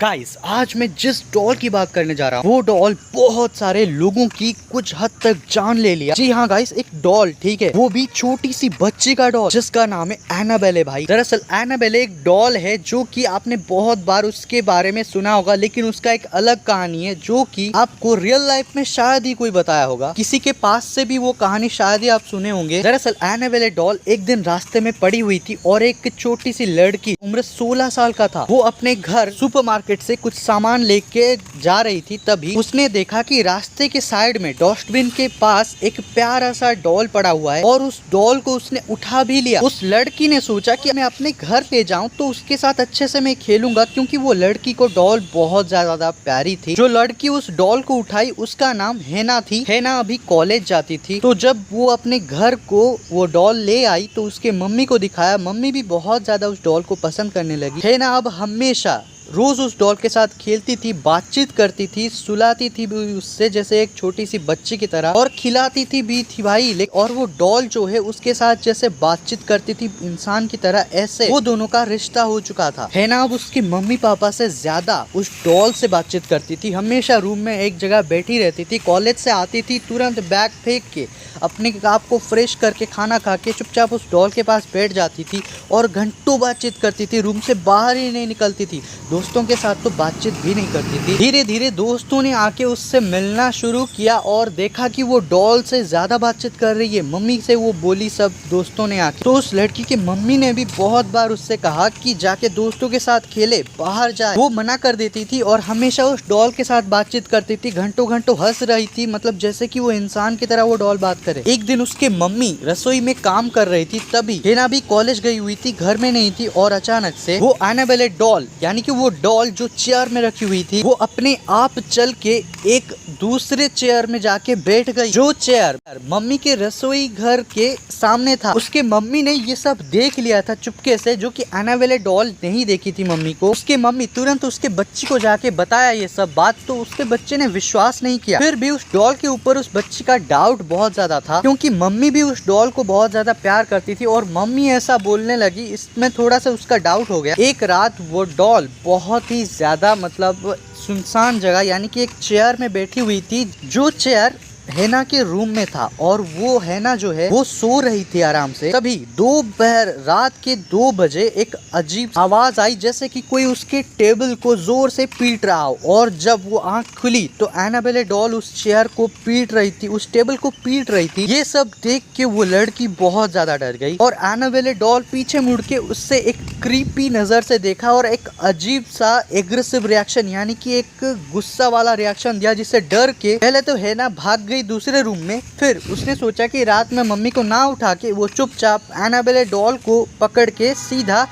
Guys आज मैं जिस डॉल की बात करने जा रहा हूँ वो डॉल बहुत सारे लोगों की कुछ हद तक जान ले लिया। जी हाँ गाइस, एक डॉल, ठीक है, वो भी छोटी सी बच्ची का डॉल जिसका नाम है एनाबेले। भाई दरअसल एनाबेले एक डॉल है जो कि आपने बहुत बार उसके बारे में सुना होगा, लेकिन उसका एक अलग कहानी है जो कि आपको रियल लाइफ में शायद ही कोई बताया होगा। किसी के पास से भी वो कहानी शायद ही आप सुने होंगे। दरअसल एनाबेले डॉल एक दिन रास्ते में पड़ी हुई थी और एक छोटी सी लड़की उम्र 16 साल का था, वो अपने घर सुपरमार्केट से कुछ सामान लेके जा रही थी। तभी उसने देखा कि रास्ते के साइड में डस्टबिन के पास एक प्यारा सा डॉल पड़ा हुआ है और उस डॉल को उसने उठा भी लिया। उस लड़की ने सोचा कि मैं अपने घर ले जाऊं तो उसके साथ अच्छे से मैं खेलूंगा, क्योंकि वो लड़की को डॉल बहुत ज्यादा प्यारी थी। जो लड़की उस डॉल को उठाई उसका नाम हेना थी। हेना अभी कॉलेज जाती थी। तो जब वो अपने घर को वो डॉल ले आई तो उसके मम्मी को दिखाया। मम्मी भी बहुत ज्यादा उस डॉल को पसंद करने लगी। हेना अब हमेशा रोज उस डॉल के साथ खेलती थी, बातचीत करती थी, सुलाती थी भी उससे जैसे एक छोटी सी बच्ची की तरह, और खिलाती थी भी थी भाई। और वो डॉल जो है उसके साथ जैसे बातचीत करती थी इंसान की तरह, ऐसे वो दोनों का रिश्ता हो चुका था। हेना अब उसके मम्मी पापा से ज्यादा उस डॉल से बातचीत करती थी। हमेशा रूम में एक जगह बैठी रहती थी। कॉलेज से आती थी, तुरंत बैग फेंक के अपने आप को फ्रेश करके खाना खा के चुपचाप उस डॉल के पास बैठ जाती थी और घंटों बातचीत करती थी। रूम से बाहर ही नहीं निकलती थी। दोस्तों के साथ तो बातचीत भी नहीं करती थी। धीरे धीरे दोस्तों ने आके उससे मिलना शुरू किया और देखा कि वो डॉल से ज्यादा बातचीत कर रही है। मम्मी से वो बोली सब दोस्तों ने आके। तो उस लड़की की मम्मी ने भी बहुत बार उससे कहा कि जाके दोस्तों के साथ खेले, बाहर जाए। वो मना कर देती थी और हमेशा उस डॉल के साथ बातचीत करती थी। घंटों घंटों हंस रही थी, मतलब जैसे कि वो इंसान की तरह वो डॉल बात करे। एक दिन उसके मम्मी रसोई में काम कर रही थी, तभी हेना भी कॉलेज गई हुई थी, घर में नहीं थी, और अचानक से वो एनाबेले डॉल यानी कि वो डॉल जो चेयर में रखी हुई थी वो अपने आप चल के एक दूसरे चेयर में जाके बैठ गई, जो चेयर मम्मी के रसोई घर के सामने था। उसके मम्मी ने ये सब देख लिया था चुपके से, जो कि एनाबेले डॉल नहीं देखी थी मम्मी को। उसके मम्मी तुरंत उसके बच्ची को जाके बताया ये सब बात, तो उसके बच्चे ने विश्वास नहीं किया। फिर भी उस डॉल के ऊपर उस बच्ची का डाउट बहुत ज्यादा था, क्योंकि मम्मी भी उस डॉल को बहुत ज्यादा प्यार करती थी और मम्मी ऐसा बोलने लगी, इसमें थोड़ा सा उसका डाउट हो गया। एक रात वो डॉल बहुत ही ज्यादा मतलब सुनसान जगह यानी कि एक चेयर में बैठी हुई थी, जो चेयर हेना के रूम में था, और वो हेना जो है वो सो रही थी आराम से। तभी दोपहर रात के 2 बजे एक अजीब आवाज आई, जैसे कि कोई उसके टेबल को जोर से पीट रहा हो। और जब वो आंख खुली तो एनाबेले डॉल उस चेयर को पीट रही थी, उस टेबल को पीट रही थी। ये सब देख के वो लड़की बहुत ज्यादा डर गई और एनाबेले डॉल पीछे मुड़ के उससे एक क्रीपी नजर से देखा और एक अजीब सा एग्रेसिव रिएक्शन यानी कि एक गुस्सा वाला रिएक्शन दिया, जिससे डर के पहले तो हेना भाग गई दूसरे रूम में। फिर उसने सोचा कि रात में मम्मी को ना उठा के वो चुपचाप एनाबेले डॉल को पकड़ के सीधा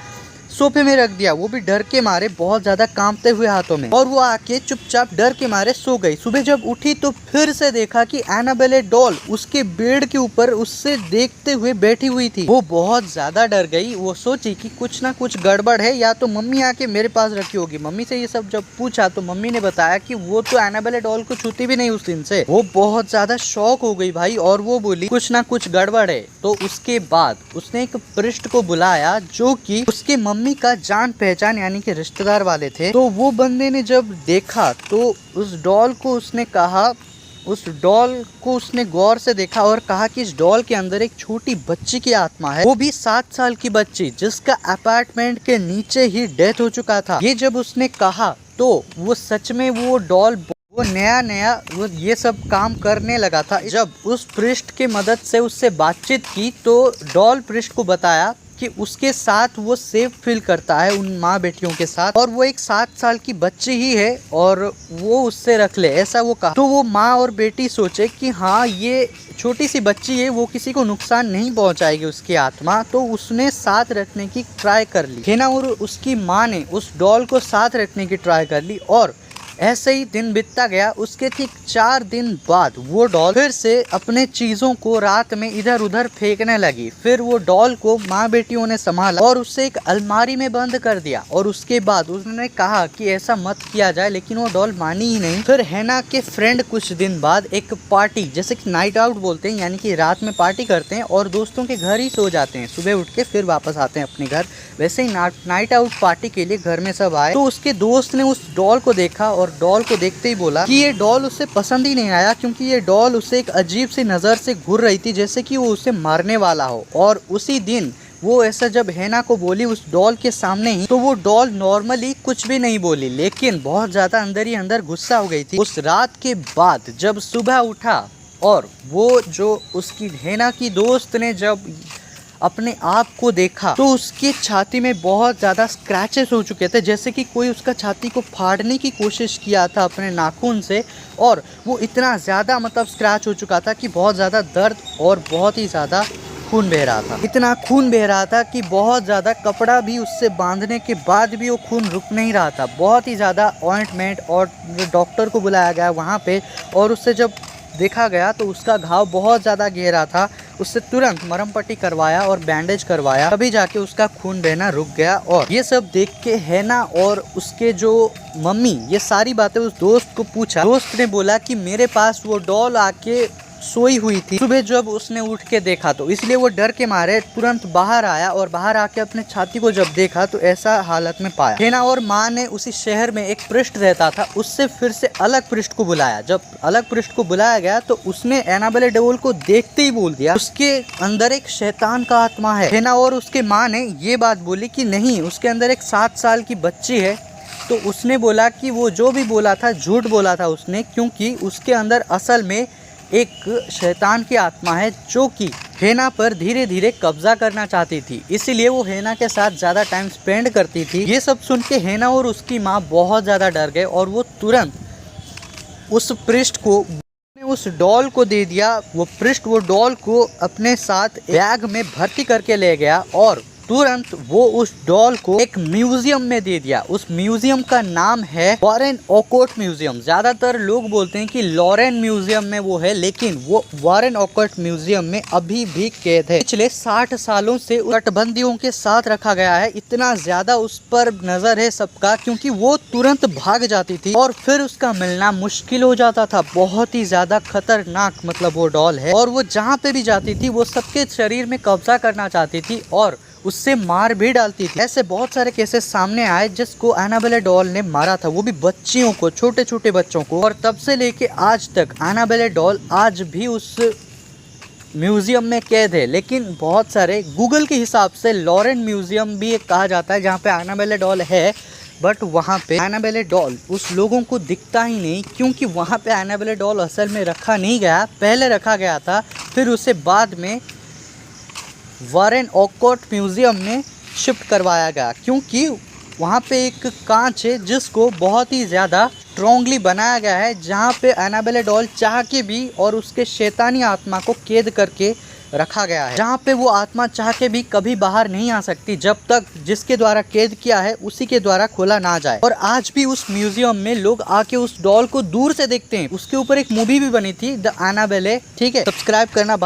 सोफे में रख दिया, वो भी डर के मारे, बहुत ज्यादा कांपते हुए हाथों में। और वो आके चुपचाप डर के मारे सो गई। सुबह जब उठी तो फिर से देखा कि एनाबेले डॉल उसके बेड के ऊपर उससे देखते हुए बैठी हुई थी। वो बहुत ज्यादा डर गई। वो सोची कि कुछ ना कुछ गड़बड़ है, या तो मम्मी आके मेरे पास रखी होगी। मम्मी से ये सब जब पूछा तो मम्मी ने बताया कि वो तो एनाबेले डॉल को छूती भी नहीं उस दिन से। वो बहुत ज्यादा शॉक हो गई भाई, और वो बोली कुछ ना कुछ गड़बड़ है। तो उसके बाद उसने एक पृष्ठ को बुलाया जो कि उसके मम्मी का जान पहचान यानी कि रिश्तेदार वाले थे। तो वो बंदे ने जब देखा तो उस डॉल को उसने कहा, उस डॉल को उसने गौर से देखा और कहा कि इस डॉल के अंदर एक छोटी बच्ची की आत्मा है, वो भी 7 साल की बच्ची, जिसका अपार्टमेंट के नीचे ही डेथ हो चुका था। ये जब उसने कहा तो वो सच में वो डॉल वो नया वो ये सब काम करने लगा था। जब उस पृष्ठ के मदद से उससे बातचीत की तो डॉल पृष्ठ को बताया कि उसके साथ वो सेफ फील करता है उन माँ बेटियों के साथ, और वो एक 7 साल की बच्ची ही है और वो उससे रख ले, ऐसा वो कहा। तो वो माँ और बेटी सोचे कि हाँ ये छोटी सी बच्ची है, वो किसी को नुकसान नहीं पहुंचाएगी उसकी आत्मा, तो उसने साथ रखने की ट्राई कर ली। हेना और उसकी माँ ने उस डॉल को साथ रखने की ट्राई कर ली और ऐसे ही दिन बीतता गया। उसके ठीक 4 दिन बाद वो डॉल फिर से अपने चीजों को रात में इधर उधर फेंकने लगी। फिर वो डॉल को माँ बेटियों ने संभाला और उसे एक अलमारी में बंद कर दिया। और उसके बाद उन्होंने कहा कि ऐसा मत किया जाए, लेकिन वो डॉल मानी ही नहीं। फिर हैना के फ्रेंड कुछ दिन बाद एक पार्टी, जैसे कि नाइट आउट बोलते हैं, यानी कि रात में पार्टी करते हैं और दोस्तों के घर ही सो जाते हैं, सुबह उठ के फिर वापस आते हैं अपने घर। वैसे ही नाइट आउट पार्टी के लिए घर में सब आए, तो उसके दोस्त ने उस डॉल को देखा और डॉल को देखते ही बोला कि ये डॉल उसे पसंद ही नहीं आया, क्योंकि ये डॉल उसे एक अजीब सी नजर से घूर रही थी, जैसे कि वो उसे मारने वाला हो। और उसी दिन वो ऐसा जब हैना को बोली उस डॉल के सामने ही, तो वो डॉल नॉर्मली कुछ भी नहीं बोली, लेकिन बहुत ज्यादा अंदर ही अंदर गुस्सा हो गई थी। उस रात के बाद जब सुबह उठा और वो जो उसकी हैना की दोस्त ने जब अपने आप को देखा, तो उसकी छाती में बहुत ज़्यादा स्क्रैचेस हो चुके थे, जैसे कि कोई उसका छाती को फाड़ने की कोशिश किया था अपने नाखून से। और वो इतना ज़्यादा मतलब स्क्रैच हो चुका था कि बहुत ज़्यादा दर्द और बहुत ही ज़्यादा खून बह रहा था। इतना खून बह रहा था कि बहुत ज़्यादा कपड़ा भी उससे बांधने के बाद भी वो खून रुक नहीं रहा था। बहुत ही ज़्यादा ऑइंटमेंट और डॉक्टर को बुलाया गया वहाँ पे, और उससे जब देखा गया तो उसका घाव बहुत ज़्यादा गहरा था। उससे तुरंत मरहम पट्टी करवाया और बैंडेज करवाया, तभी जाके उसका खून बहना रुक गया। और ये सब देख के हैना और उसके जो मम्मी ये सारी बातें उस दोस्त को पूछा। दोस्त ने बोला कि मेरे पास वो डॉल आके सोई हुई थी, सुबह जब उसने उठ के देखा तो इसलिए वो डर के मारे तुरंत बाहर आया, और बाहर आके अपने छाती को जब देखा तो ऐसा हालत में पाया। हैना और माँ ने उसी शहर में एक पृष्ठ रहता था, उससे फिर से अलग पृष्ठ को बुलाया। जब अलग पृष्ठ को बुलाया गया तो उसने एनाबेले डेवल को देखते ही बोल दिया उसके अंदर एक शैतान का आत्मा है। हैना और उसके माँ ने ये बात बोली कि नहीं, उसके अंदर एक 7 साल की बच्ची है। तो उसने बोला कि वो जो भी बोला था झूठ बोला था उसने, क्योंकि उसके अंदर असल में एक शैतान की आत्मा है जो कि हैना पर धीरे धीरे कब्जा करना चाहती थी, इसीलिए वो हैना के साथ ज़्यादा टाइम स्पेंड करती थी। ये सब सुन के हैना और उसकी माँ बहुत ज़्यादा डर गए और वो तुरंत उस पृष्ठ को उस डॉल को दे दिया। वो पृष्ठ वो डॉल को अपने साथ बैग में भर्ती करके ले गया और तुरंत वो उस डॉल को एक म्यूजियम में दे दिया। उस म्यूजियम का नाम है वॉरेन ऑकर्ट म्यूजियम। ज्यादातर लोग बोलते हैं कि लॉरेन म्यूजियम में वो है, लेकिन वो वॉरेन ऑकर्ट म्यूजियम में अभी भी कैद है। पिछले 60 सालों से कटबंदियों के साथ रखा गया है। इतना ज्यादा उस पर नजर है सबका, क्योंकि वो तुरंत भाग जाती थी और फिर उसका मिलना मुश्किल हो जाता था। बहुत ही ज्यादा खतरनाक मतलब वो डॉल है, और वो जहाँ पे भी जाती थी वो सबके शरीर में कब्जा करना चाहती थी और उससे मार भी डालती थी। ऐसे बहुत सारे केसेस सामने आए जिसको एनाबेले डॉल ने मारा था, वो भी बच्चियों को, छोटे छोटे बच्चों को। और तब से लेके आज तक एनाबेले डॉल आज भी उस म्यूजियम में कैद है। लेकिन बहुत सारे गूगल के हिसाब से लॉरेन म्यूजियम भी एक कहा जाता है जहाँ पे एनाबेले डॉल है, बट वहाँ पे एनाबेले डॉल उस लोगों को दिखता ही नहीं, क्योंकि वहाँ पे एनाबेले डॉल असल में रखा नहीं गया। पहले रखा गया था, फिर उसे बाद में वॉरेन ऑकर्ट म्यूजियम में शिफ्ट करवाया गया, क्योंकि वहाँ पे एक कांच है जिसको बहुत ही ज़्यादा स्ट्रॉन्गली बनाया गया है, जहाँ पे एनाबेले डॉल चाह के भी और उसके शैतानी आत्मा को कैद करके रखा गया है, जहाँ पे वो आत्मा चाह के भी कभी बाहर नहीं आ सकती जब तक जिसके द्वारा कैद किया है उसी के द्वारा खोला ना जाए। और आज भी उस म्यूजियम में लोग आके उस डॉल को दूर से देखते हैं। उसके ऊपर एक मूवी भी बनी थी द एनाबेले। ठीक है, सब्सक्राइब करना भाई।